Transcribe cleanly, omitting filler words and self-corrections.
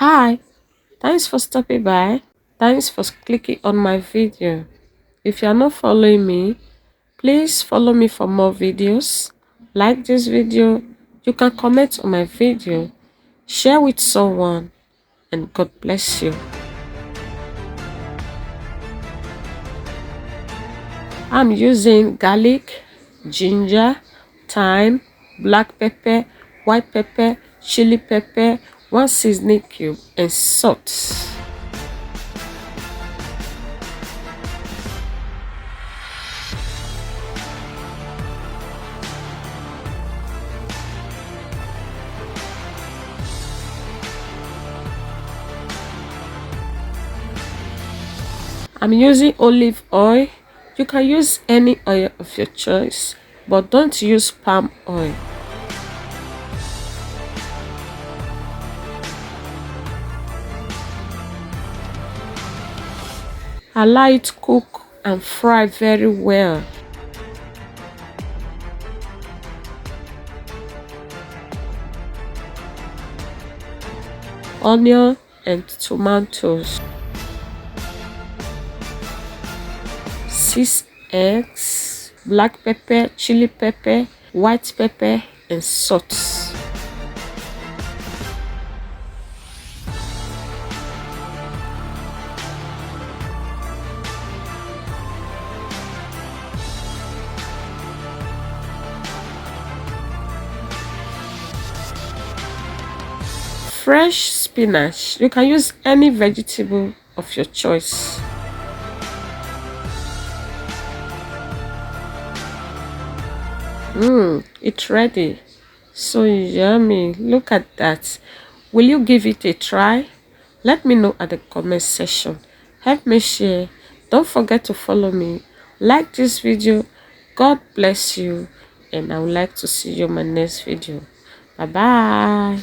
Hi, thanks for stopping by. Thanks for clicking on my video. If you are not following me, please follow me for more videos. Like this video, you can comment on my video, share with someone, and God bless you. I'm using garlic, ginger, thyme, black pepper, white pepper, chili pepper, one seasoning cube, and salt. I'm using olive oil. You can use any oil of your choice, but don't use palm oil. Allow it to cook and fry very well. Onion and tomatoes. 6 eggs, black pepper, chili pepper, white pepper, and salt. Fresh spinach. You can use any vegetable of your choice. It's ready. So yummy. Look at that. Will you give it a try? Let me know at the comment section. Help me share. Don't forget to follow me. Like this video. God bless you. And I would like to see you in my next video. Bye bye.